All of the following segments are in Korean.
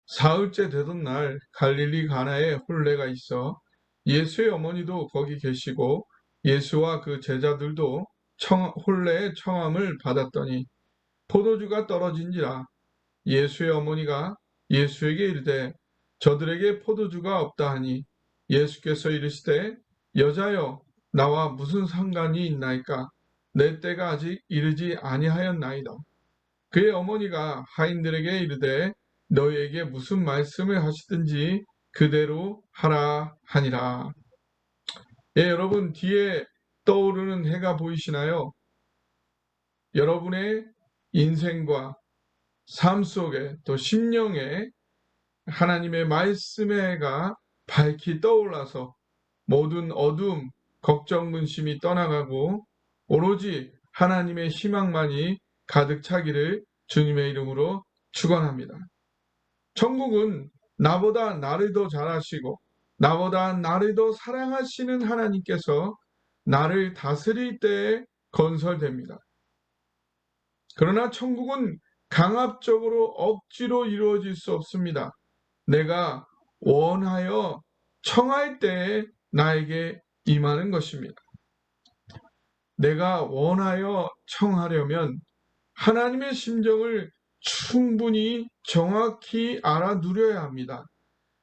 사흘째 되던 날 갈릴리 가나에 혼례가 있어 예수의 어머니도 거기 계시고 예수와 그 제자들도 혼례의 청함을 받았더니 포도주가 떨어진지라. 예수의 어머니가 예수에게 이르되 저들에게 포도주가 없다 하니 예수께서 이르시되 여자여 나와 무슨 상관이 있나이까? 내 때가 아직 이르지 아니하였나이다. 그의 어머니가 하인들에게 이르되 너희에게 무슨 말씀을 하시든지 그대로 하라 하니라. 예, 여러분 뒤에 떠오르는 해가 보이시나요? 여러분의 인생과 삶 속에 또 심령에 하나님의 말씀의 해가 밝히 떠올라서 모든 어둠, 걱정, 근심이 떠나가고 오로지 하나님의 희망만이 가득 차기를 주님의 이름으로 축원합니다. 천국은 나보다 나를 더 잘하시고 나보다 나를 더 사랑하시는 하나님께서 나를 다스릴 때에 건설됩니다. 그러나 천국은 강압적으로 억지로 이루어질 수 없습니다. 내가 원하여 청할 때에 나에게 임하는 것입니다. 내가 원하여 청하려면 하나님의 심정을 충분히 정확히 알아 누려야 합니다.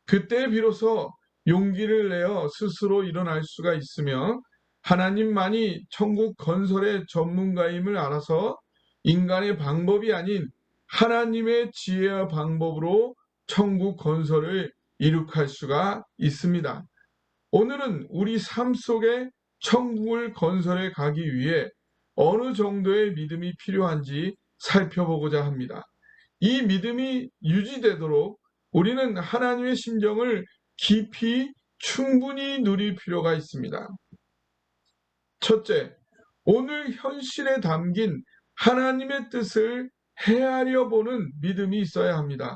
그때 비로소 용기를 내어 스스로 일어날 수가 있으며 하나님만이 천국 건설의 전문가임을 알아서 인간의 방법이 아닌 하나님의 지혜와 방법으로 천국 건설을 이룩할 수가 있습니다. 오늘은 우리 삶 속에 천국을 건설해 가기 위해 어느 정도의 믿음이 필요한지 살펴보고자 합니다. 이 믿음이 유지되도록 우리는 하나님의 심정을 깊이 충분히 누릴 필요가 있습니다. 첫째, 오늘 현실에 담긴 하나님의 뜻을 헤아려 보는 믿음이 있어야 합니다.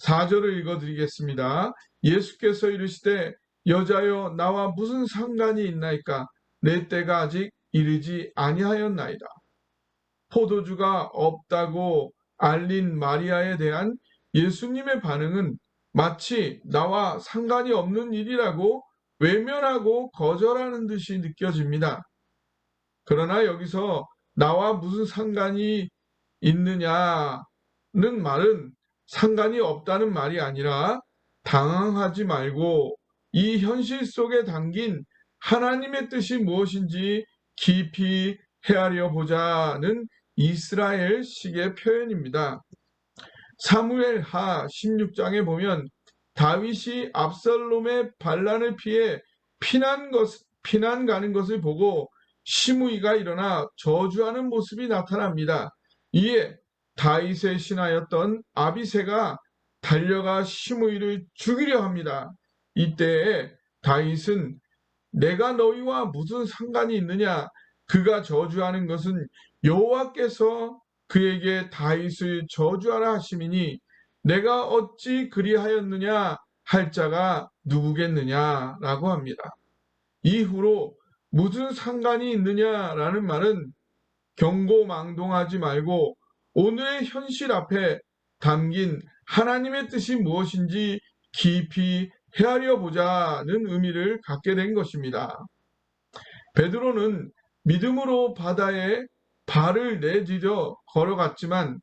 4절을 읽어드리겠습니다. 예수께서 이르시되 여자여 나와 무슨 상관이 있나이까? 내 때가 아직 이르지 아니하였나이다. 포도주가 없다고 알린 마리아에 대한 예수님의 반응은 마치 나와 상관이 없는 일이라고 외면하고 거절하는 듯이 느껴집니다. 그러나 여기서 나와 무슨 상관이 있느냐는 말은 상관이 없다는 말이 아니라 당황하지 말고 이 현실 속에 담긴 하나님의 뜻이 무엇인지 깊이 헤아려 보자는 이스라엘식의 표현입니다. 사무엘하 16장에 보면 다윗이 압살롬의 반란을 피해 피난 가는 것을 보고 시므이가 일어나 저주하는 모습이 나타납니다. 이에 다윗의 신하였던 아비새가 달려가 시므이를 죽이려 합니다. 이때에 다윗은 내가 너희와 무슨 상관이 있느냐? 그가 저주하는 것은 여호와께서 그에게 다윗을 저주하라 하심이니 내가 어찌 그리하였느냐 할 자가 누구겠느냐라고 합니다. 이후로 무슨 상관이 있느냐라는 말은 경고망동하지 말고 오늘의 현실 앞에 담긴 하나님의 뜻이 무엇인지 깊이 헤아려 보자는 의미를 갖게 된 것입니다. 베드로는 믿음으로 바다에 발을 내디뎌 걸어갔지만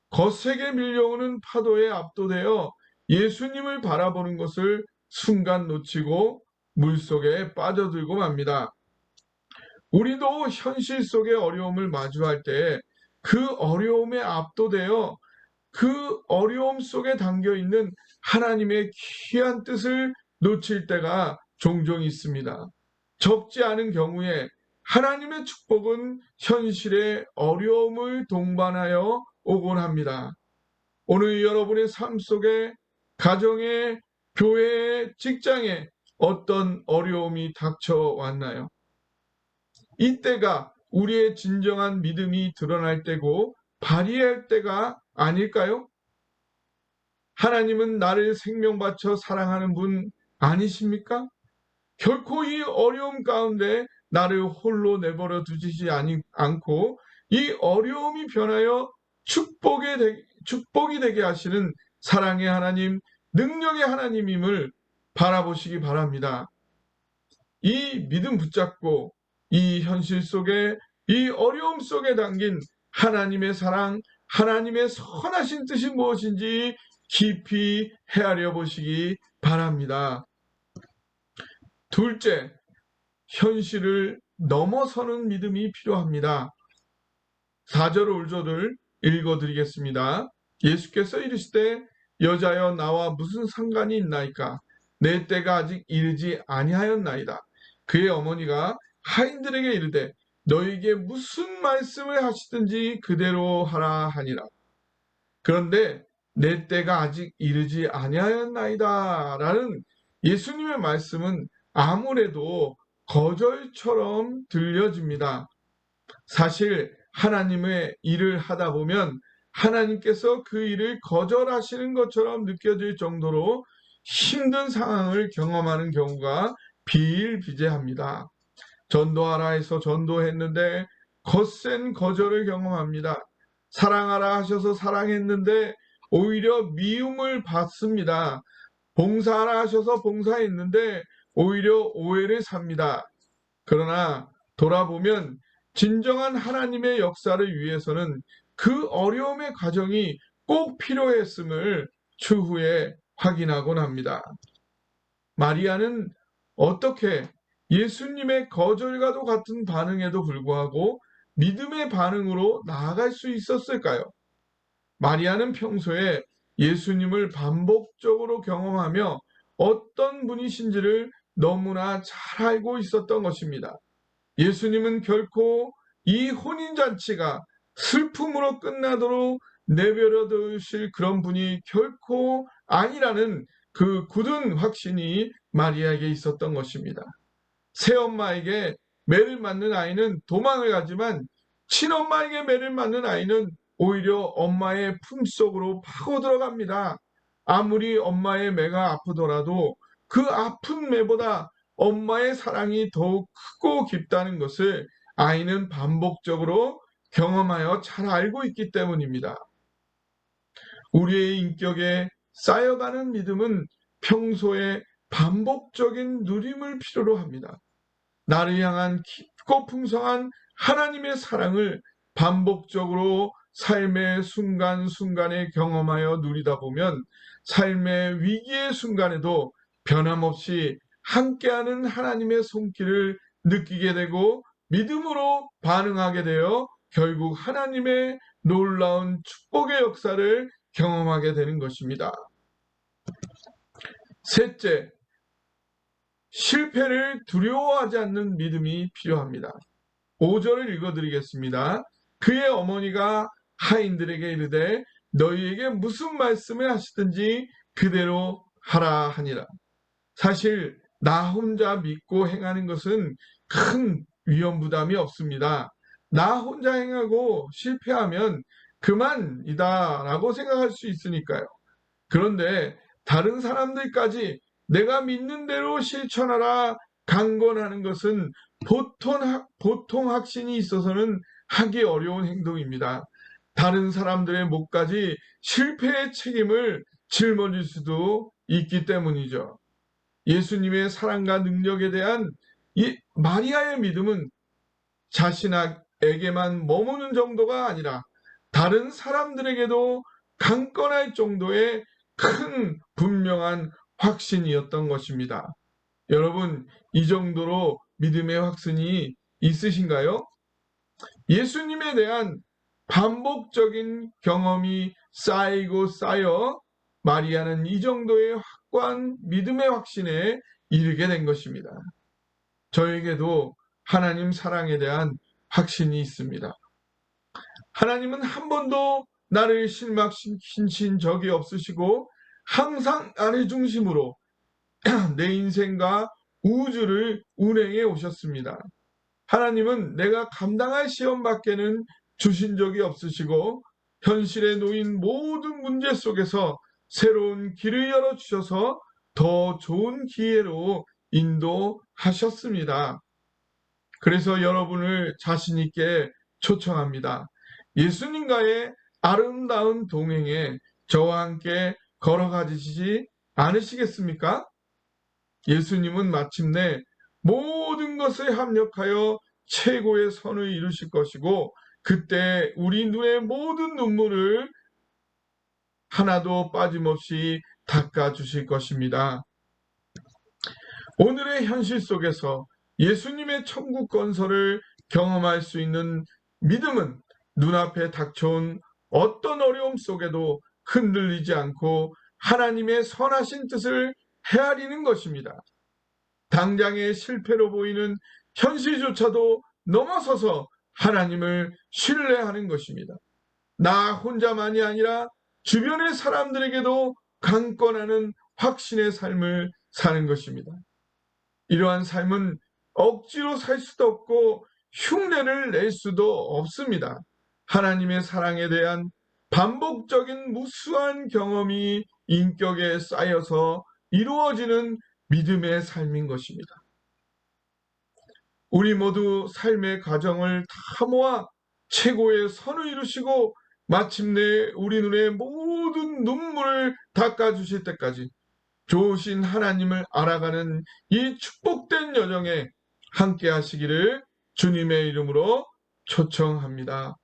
거세게 밀려오는 파도에 압도되어 예수님을 바라보는 것을 순간 놓치고 물속에 빠져들고 맙니다. 우리도 현실 속의 어려움을 마주할 때 그 어려움에 압도되어 그 어려움 속에 담겨 있는 하나님의 귀한 뜻을 놓칠 때가 종종 있습니다. 적지 않은 경우에 하나님의 축복은 현실의 어려움을 동반하여 오곤 합니다. 오늘 여러분의 삶 속에 가정에, 교회에, 직장에 어떤 어려움이 닥쳐왔나요? 이때가 우리의 진정한 믿음이 드러날 때고 발휘할 때가 아닐까요? 하나님은 나를 생명 바쳐 사랑하는 분 아니십니까? 결코 이 어려움 가운데 나를 홀로 내버려 두지 않고 이 어려움이 변하여 축복이 되게 하시는 사랑의 하나님, 능력의 하나님임을 바라보시기 바랍니다. 이 믿음 붙잡고 이 현실 속에, 이 어려움 속에 담긴 하나님의 사랑, 하나님의 선하신 뜻이 무엇인지 깊이 헤아려 보시기 바랍니다. 둘째, 현실을 넘어서는 믿음이 필요합니다. 4절 5절을 읽어드리겠습니다. 예수께서 이르시되 여자여 나와 무슨 상관이 있나이까? 내 때가 아직 이르지 아니하였나이다. 그의 어머니가 하인들에게 이르되 너에게 무슨 말씀을 하시든지 그대로 하라 하니라. 그런데 내 때가 아직 이르지 아니하였나이다 라는 예수님의 말씀은 아무래도 거절처럼 들려집니다. 사실 하나님의 일을 하다 보면 하나님께서 그 일을 거절하시는 것처럼 느껴질 정도로 힘든 상황을 경험하는 경우가 비일비재합니다. 전도하라 해서 전도했는데 거센 거절을 경험합니다. 사랑하라 하셔서 사랑했는데 오히려 미움을 받습니다. 봉사하라 하셔서 봉사했는데 오히려 오해를 삽니다. 그러나 돌아보면 진정한 하나님의 역사를 위해서는 그 어려움의 과정이 꼭 필요했음을 추후에 확인하곤 합니다. 마리아는 어떻게 예수님의 거절과도 같은 반응에도 불구하고 믿음의 반응으로 나아갈 수 있었을까요? 마리아는 평소에 예수님을 반복적으로 경험하며 어떤 분이신지를 너무나 잘 알고 있었던 것입니다. 예수님은 결코 이 혼인잔치가 슬픔으로 끝나도록 내버려 두실 그런 분이 결코 아니라는 그 굳은 확신이 마리아에게 있었던 것입니다. 새엄마에게 매를 맞는 아이는 도망을 가지만 친엄마에게 매를 맞는 아이는 오히려 엄마의 품속으로 파고 들어갑니다. 아무리 엄마의 매가 아프더라도 그 아픈 매보다 엄마의 사랑이 더욱 크고 깊다는 것을 아이는 반복적으로 경험하여 잘 알고 있기 때문입니다. 우리의 인격에 쌓여가는 믿음은 평소에 반복적인 누림을 필요로 합니다. 나를 향한 깊고 풍성한 하나님의 사랑을 반복적으로 삶의 순간순간에 경험하여 누리다 보면 삶의 위기의 순간에도 변함없이 함께하는 하나님의 손길을 느끼게 되고 믿음으로 반응하게 되어 결국 하나님의 놀라운 축복의 역사를 경험하게 되는 것입니다. 셋째, 실패를 두려워하지 않는 믿음이 필요합니다. 5절을 읽어드리겠습니다. 그의 어머니가 하인들에게 이르되 너희에게 무슨 말씀을 하시든지 그대로 하라 하니라. 사실 나 혼자 믿고 행하는 것은 큰 위험 부담이 없습니다. 나 혼자 행하고 실패하면 그만이다 라고 생각할 수 있으니까요. 그런데 다른 사람들까지 내가 믿는 대로 실천하라 강권하는 것은 보통 확신이 있어서는 하기 어려운 행동입니다. 다른 사람들의 몫까지 실패의 책임을 짊어질 수도 있기 때문이죠. 예수님의 사랑과 능력에 대한 이 마리아의 믿음은 자신에게만 머무는 정도가 아니라 다른 사람들에게도 강권할 정도의 큰 분명한 확신이었던 것입니다. 여러분, 이 정도로 믿음의 확신이 있으신가요? 예수님에 대한 반복적인 경험이 쌓이고 쌓여 마리아는 이 정도의 확고한 믿음의 확신에 이르게 된 것입니다. 저에게도 하나님 사랑에 대한 확신이 있습니다. 하나님은 한 번도 나를 실망시킨 적이 없으시고 항상 나를 중심으로 내 인생과 우주를 운행해 오셨습니다. 하나님은 내가 감당할 시험 밖에는 주신 적이 없으시고 현실에 놓인 모든 문제 속에서 새로운 길을 열어주셔서 더 좋은 기회로 인도하셨습니다. 그래서 여러분을 자신 있게 초청합니다. 예수님과의 아름다운 동행에 저와 함께 걸어가시지 않으시겠습니까? 예수님은 마침내 모든 것에 합력하여 최고의 선을 이루실 것이고, 그때 우리 눈의 모든 눈물을 하나도 빠짐없이 닦아주실 것입니다. 오늘의 현실 속에서 예수님의 천국 건설을 경험할 수 있는 믿음은 눈앞에 닥쳐온 어떤 어려움 속에도 흔들리지 않고 하나님의 선하신 뜻을 헤아리는 것입니다. 당장의 실패로 보이는 현실조차도 넘어서서 하나님을 신뢰하는 것입니다. 나 혼자만이 아니라 주변의 사람들에게도 강권하는 확신의 삶을 사는 것입니다. 이러한 삶은 억지로 살 수도 없고 흉내를 낼 수도 없습니다. 하나님의 사랑에 대한 반복적인 무수한 경험이 인격에 쌓여서 이루어지는 믿음의 삶인 것입니다. 우리 모두 삶의 과정을 다 모아 최고의 선을 이루시고 마침내 우리 눈의 모든 눈물을 닦아주실 때까지 좋으신 하나님을 알아가는 이 축복된 여정에 함께 하시기를 주님의 이름으로 초청합니다.